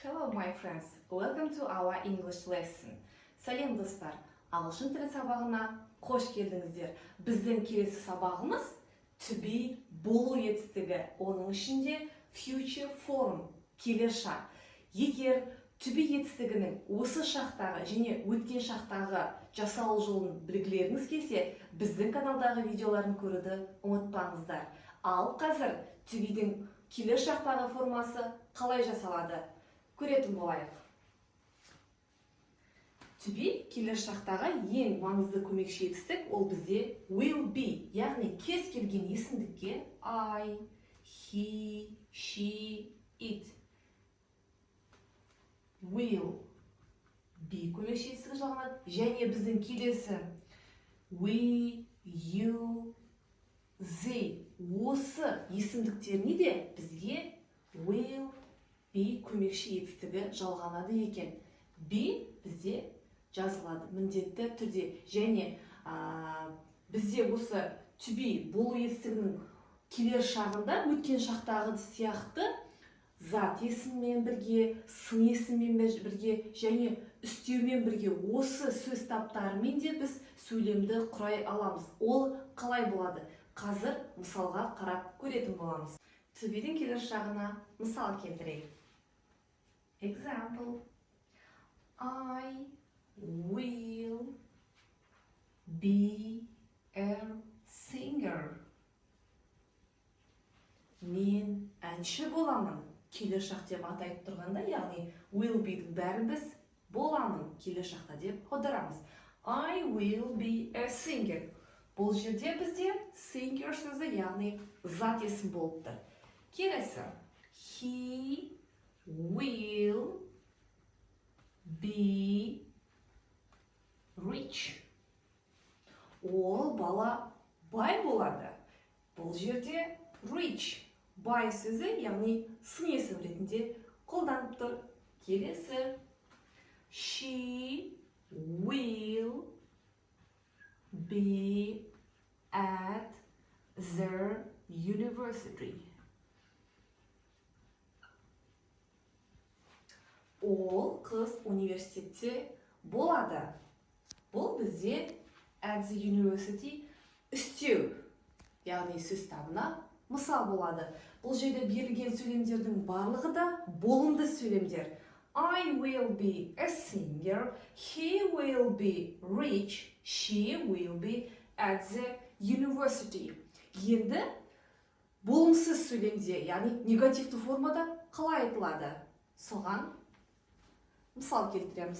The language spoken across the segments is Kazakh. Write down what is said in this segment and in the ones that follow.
Hello my friends, welcome to our English lesson. Сәлем достар, ағылшын тілі сабағына қош келдіңіздер. Біздің келесі сабағымыз to be болу етістігі, оның ішінде future form, келер шақ. Егер to be етістігінің осы шақтағы және өткен шақтағы жасалу жолын білгілеріңіз келсе, біздің каналдағы видеоларын көруді ұмытпаңыздар. Ал қазір to be'дің келер шақтағы формасы қалай жасалады? Көретін болайық. To be келер шақтағы ең маңызды көмекші етістік ол бізде will be, яғни кез келген есімдікке I, he, she, it will be көмекші етістігі жалғанады. Және біздің келесі we, you, they осы есімдіктеріне де бізге will be көмекші етістігі жалғанады екен. Be бізде жазылады міндетті түрде. Және бізде осы to be болу етістігінің келер шағында өткен шақтағы сияқты зат есіммен бірге, сын есіммен бірге және үстеумен бірге осы сөз таптарымен де біз сөйлемді құрай аламыз. Ол қалай болады? Қазір мысалға қарап көретін боламыз. To be'дің келер шағына мысал келтірейік. Example, I will be a singer. Мен әнші боламын. Келер шақ деп атайып тұрғанда, яғни will be'дің бәрін біз боламын келер шақта деп қодырамыз. I will be a singer. Бұл жерде бізде singer сөзі, яғни зат есім болып тұр. Келесі, he will be rich. Ол бала бай болады. Бұл жерде rich, бай сөзі, яғни сын есім ретінде қолданып тұр. Келесі, she will be at the university. Ол қыз университетте болады. Бұл бізде at the university үстеу, яғни сөз табына мысал болады. Бұл жерде берілген сөйлемдердің барлығы да болымды сөйлемдер. I will be a singer, he will be rich, she will be at the university. Енді болымсыз сөйлемде, яғни негативті формада қалай айтылады? Соған мысал келтіреміз.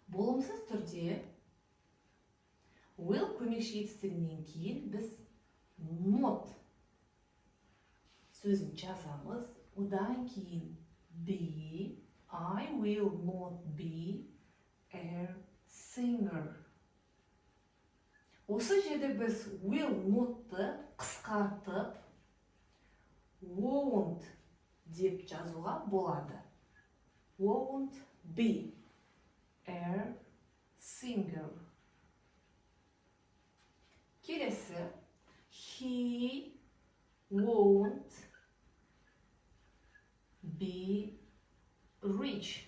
Болымсыз түрде will көмекші етістігінен кейін біз not сөзін жазамыз. Одан кейін be, I will not be a singer. Осы жерде біз will not'ты қысқартып won't деп жазуға болады. Won't be a singer. Келесі, he won't be rich.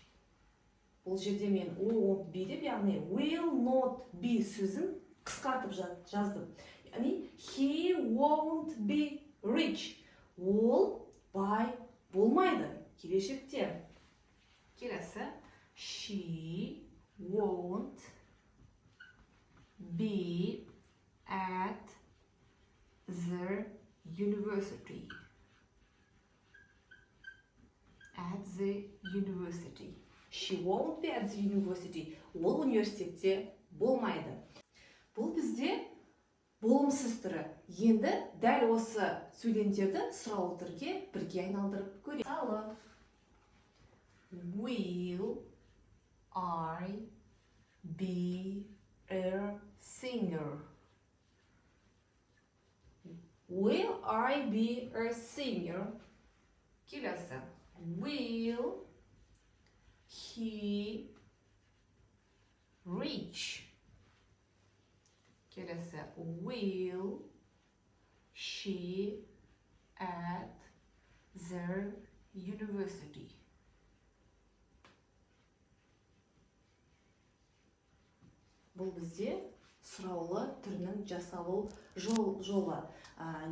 Бұл жерде мен won't be деп, яғни will not be сөзін қысқартып жаздым. Яғни he won't be rich. Ол бай болмайды келешекте. Келесі, she won't be at the university. At the university. She won't be at the university. Ол университетте болмайды. Бұл бізде болымсыз түрі. Енді дәл осы сөйлемдерді сұраулы түрге бірге айналдырып көрейік. Мысалы, will I be a singer? Will I be a singer? Келесі, will he reach? Келесі, will she at the university? бұл бізде сұраулы түрінің жасалу жолы.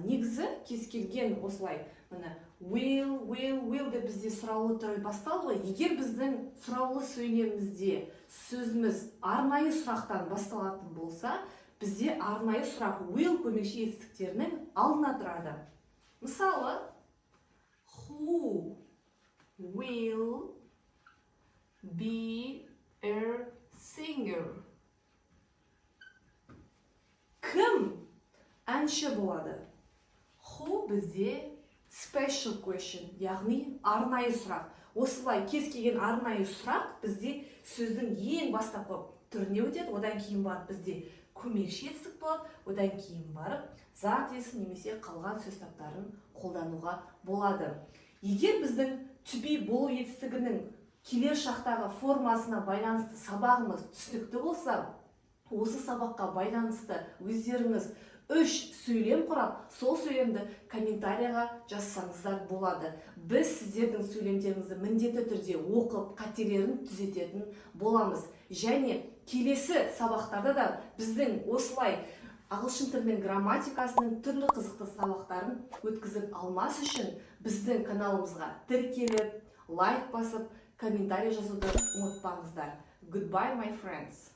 Негізі кез келген осылай міне will деп бізде сұраулы түрі басталды ғой. Егер біздің сұраулы сөйлемімізде сөзіміз арнайы сұрақтан басталатын болса, бізде арнайы сұрақ will көмекші етістіктерінің алдына тұрады. Мысалы, who will be a singer? Кім әнші болады? Who бізде special question, яғни арнайы сұрақ. Осылай кез келген арнайы сұрақ бізде сөздің ең бастапқы түріне өтеді, одан кейін барып бізде көмекші етістік болады, одан кейін барып зат иесі немесе қалған сөз таптарын қолдануға болады. Егер біздің to be болу етістігінің келер шақтағы формасына байланысты сабағымыз түсінікті болса, осы сабаққа байланысты өздеріңіз 3 сөйлем құрап, сол сөйлемді комментарияға жазсаңыздар болады. Біз сіздердің сөйлемдеріңізді міндетті түрде оқып, қателерін түзететін боламыз. Және келесі сабақтарда да біздің осылай ағылшын тілінің грамматикасының түрлі қызықты сабақтарын өткізіп алмас үшін біздің каналымызға тіркеліп, лайк басып, комментарий жазуды ұмытпаңыздар. Goodbye, my friends!